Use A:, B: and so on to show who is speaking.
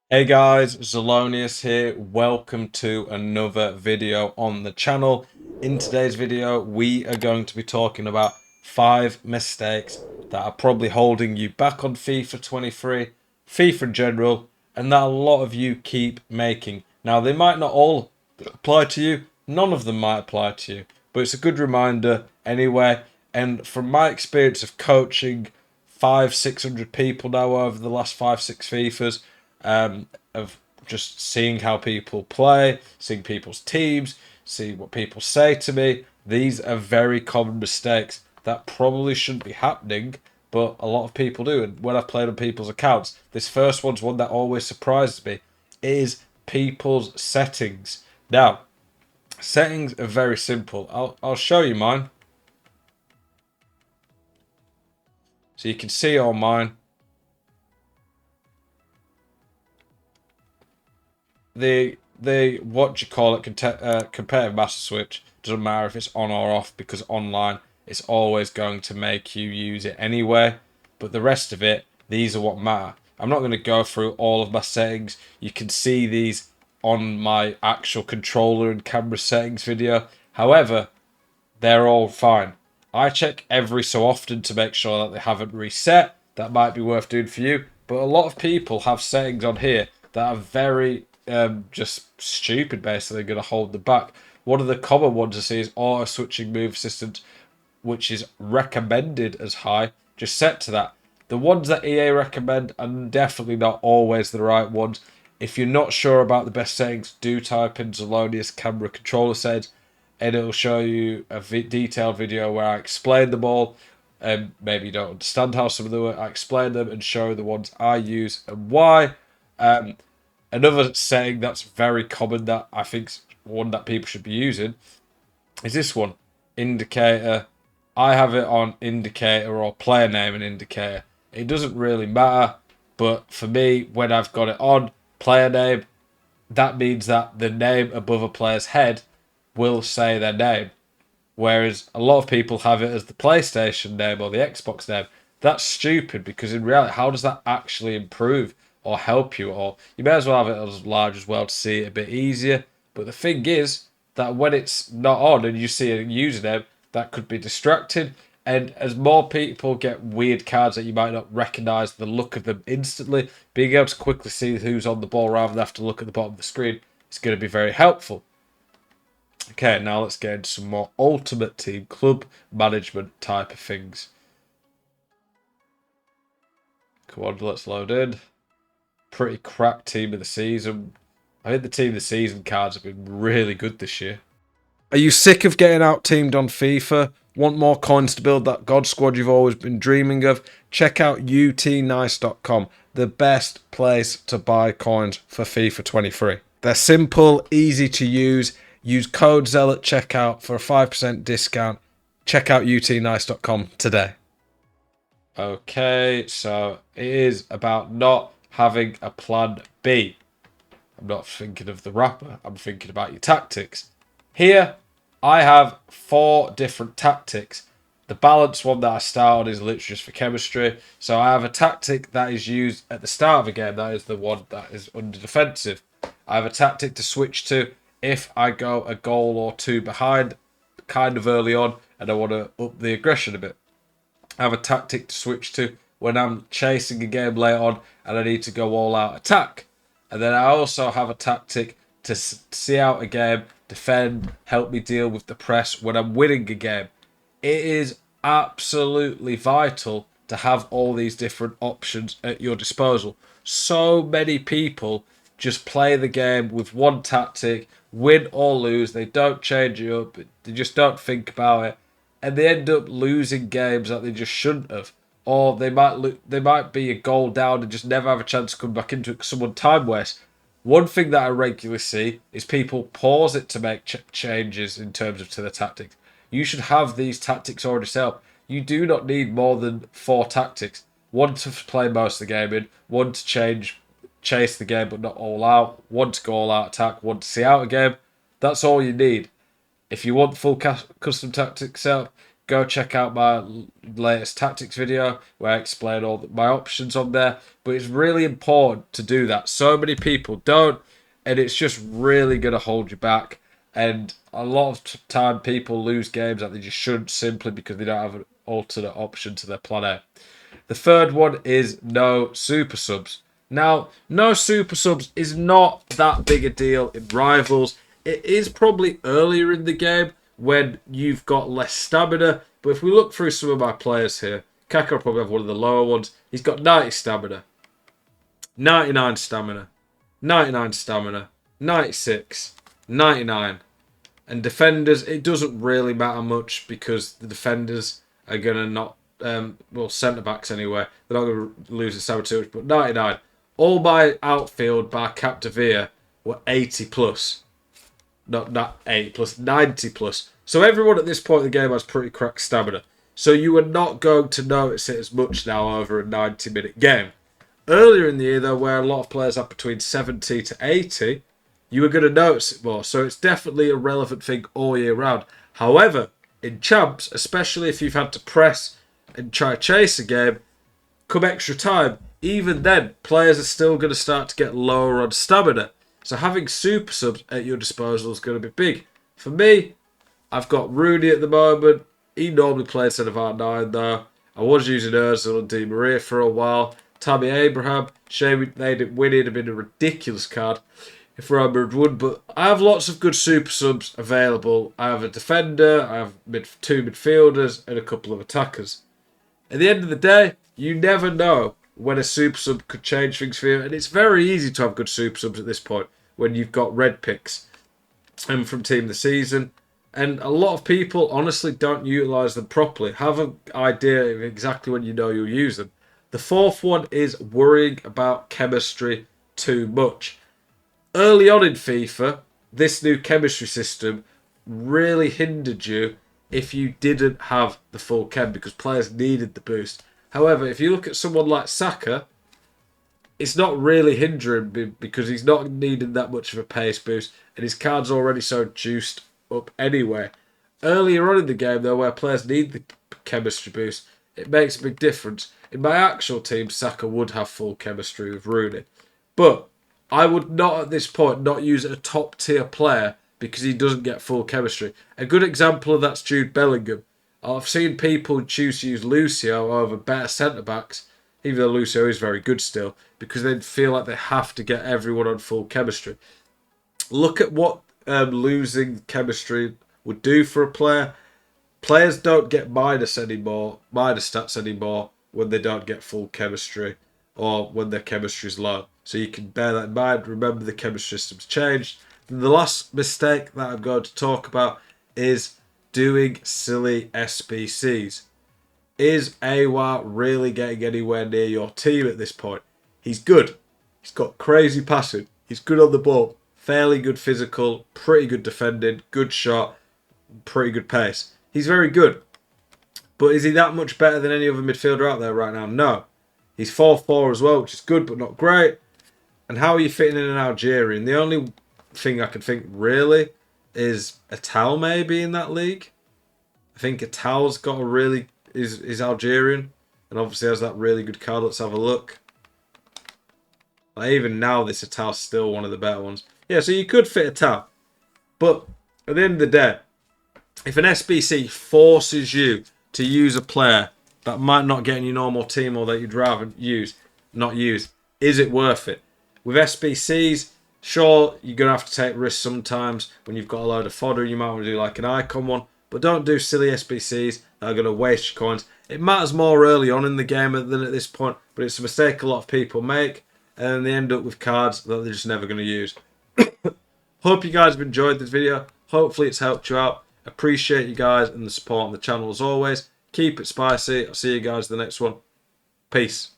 A: Hey guys, Zelonius here. Welcome to another video on the channel. In today's video, we are going to be talking about 5 mistakes that are probably holding you back on FIFA 23, FIFA in general, and that a lot of you keep making. Now, they might not all apply to you, none of them might apply to you, but it's a good reminder anyway. And from my experience of coaching 600 people now over the last 6 FIFAs, of just seeing how people play, seeing people's teams, seeing what people say to me. These are very common mistakes that probably shouldn't be happening, but a lot of people do. And when I've played on people's accounts, this first one's one that always surprises me, is people's settings. Now, settings are very simple. I'll show you mine. So you can see on mine, the what you call it, competitive master switch doesn't matter if it's on or off, because online it's always going to make you use it anyway. But the rest of it, these are what matter. I'm not going to go through all of my settings. You can see these on my actual controller and camera settings video. However, they're all fine. I check every so often to make sure that they haven't reset. That might be worth doing for you. But a lot of people have settings on here that are very just stupid, basically, going to hold them back. One of the common ones I see is auto switching move assistant, which is recommended as high. Just set to that. The ones that EA recommend are definitely not always the right ones. If you're not sure about the best settings, do type in Zelonius camera controller settings, and it'll show you a detailed video where I explain them all. Maybe you don't understand how some of them work. I explain them and show the ones I use and why. Another setting that's very common that I think's one that people should be using is this one, indicator. I have it on indicator or player name and indicator. It doesn't really matter, but for me, when I've got it on player name, that means that the name above a player's head will say their name. Whereas a lot of people have it as the PlayStation name or the Xbox name. That's stupid, because in reality, how does that actually improve or help you? Or you may as well have it as large as well to see it a bit easier. But the thing is that when it's not on and you see a username, that could be distracting. And as more people get weird cards that you might not recognize the look of them instantly, being able to quickly see who's on the ball rather than have to look at the bottom of the screen is going to be very helpful. Okay, now let's get into some more ultimate team club management type of things. Come on, let's load in. Pretty crap team of the season. I think the team of the season cards have been really good this year. Are you sick of getting out teamed on FIFA? Want more coins to build that God squad you've always been dreaming of? Check out utnice.com, the best place to buy coins for FIFA 23. They're simple, easy to use. Use code ZEL at checkout for a 5% discount. Check out utnice.com today. Okay, so it is about not having a plan B. I'm not thinking of the rapper, I'm thinking about your tactics. Here, I have 4 different tactics. The balanced one that I start on is literally just for chemistry. So I have a tactic that is used at the start of a game. That is the one that is under defensive. I have a tactic to switch to if I go a goal or 2 behind kind of early on and I want to up the aggression a bit. I have a tactic to switch to when I'm chasing a game later on and I need to go all out attack. And then I also have a tactic to see out a game, defend, help me deal with the press when I'm winning a game. It is absolutely vital to have all these different options at your disposal. So many people just play the game with one tactic, win or lose. They don't change it up. They just don't think about it, and they end up losing games that they just shouldn't have. Or they might be a goal down and just never have a chance to come back into it because someone time waste. One thing that I regularly see is people pause it to make changes in terms of to the tactics. You should have these tactics already set up. You do not need more than 4 tactics. One to play most of the game in, one to chase the game but not all out, one to go all out attack, one to see out a game. That's all you need. If you want full custom tactics set up, go check out my latest tactics video where I explain all my options on there. But it's really important to do that. So many people don't, and it's just really going to hold you back. And a lot of time people lose games that they just shouldn't simply because they don't have an alternate option to their plan A. The third one is no super subs. Now, no super subs is not that big a deal in Rivals. It is probably earlier in the game when you've got less stamina. But if we look through some of my players here, Kaka will probably have one of the lower ones. He's got 90 stamina, 99 stamina, 99 stamina, 96, 99. And defenders, it doesn't really matter much because the defenders are going to not, centre-backs anyway, they're not going to lose the stamina too much, but 99. All my outfield by Capdevere were 80 plus. Not 80 plus, 90 plus. So everyone at this point in the game has pretty cracked stamina. So you are not going to notice it as much now over a 90-minute game. Earlier in the year, though, where a lot of players have between 70 to 80, you are going to notice it more. So it's definitely a relevant thing all year round. However, in champs, especially if you've had to press and try to chase a game, come extra time, even then, players are still going to start to get lower on stamina. So having super subs at your disposal is going to be big. For me, I've got Rooney at the moment. He normally plays instead of R9 though. I was using Ozil and Di Maria for a while. Tammy Abraham, shame they didn't win. It'd have been a ridiculous card if Real Madrid won. But I have lots of good super subs available. I have a defender, I have two midfielders, and a couple of attackers. At the end of the day, you never know when a super sub could change things for you. And it's very easy to have good super subs at this point when you've got red picks from Team of the Season. And a lot of people honestly don't utilise them properly. Have an idea of exactly when you know you'll use them. The fourth one is worrying about chemistry too much. Early on in FIFA, this new chemistry system really hindered you if you didn't have the full chem because players needed the boost. However, if you look at someone like Saka, it's not really hindering because he's not needing that much of a pace boost and his card's already so juiced up anyway. Earlier on in the game, though, where players need the chemistry boost, it makes a big difference. In my actual team, Saka would have full chemistry with Rooney. But I would not at this point not use a top tier player because he doesn't get full chemistry. A good example of that's Jude Bellingham. I've seen people choose to use Lucio over better centre-backs, even though Lucio is very good still, because they feel like they have to get everyone on full chemistry. Look at what losing chemistry would do for a player. Players don't get minus stats anymore when they don't get full chemistry or when their chemistry is low. So you can bear that in mind. Remember the chemistry system's changed. And the last mistake that I'm going to talk about is doing silly SBCs. Is Awa really getting anywhere near your team at this point? He's good. He's got crazy passing. He's good on the ball. Fairly good physical. Pretty good defending. Good shot. Pretty good pace. He's very good. But is he that much better than any other midfielder out there right now? No. He's 4-4 as well, which is good but not great. And how are you fitting in an Algerian? The only thing I can think really is Atal maybe in that league. I think Atal's got a really... is Algerian. And obviously has that really good card. Let's have a look. Like even now, this Atal's still one of the better ones. Yeah, so you could fit Atal. But at the end of the day, if an SBC forces you to use a player that might not get in your normal team or that you'd rather not use, is it worth it? With SBCs, sure, you're going to have to take risks sometimes when you've got a load of fodder. You might want to do like an icon one, but don't do silly SBCs that are going to waste your coins. It matters more early on in the game than at this point, but it's a mistake a lot of people make, and they end up with cards that they're just never going to use. Hope you guys have enjoyed this video. Hopefully it's helped you out. Appreciate you guys and the support on the channel as always. Keep it spicy. I'll see you guys in the next one. Peace.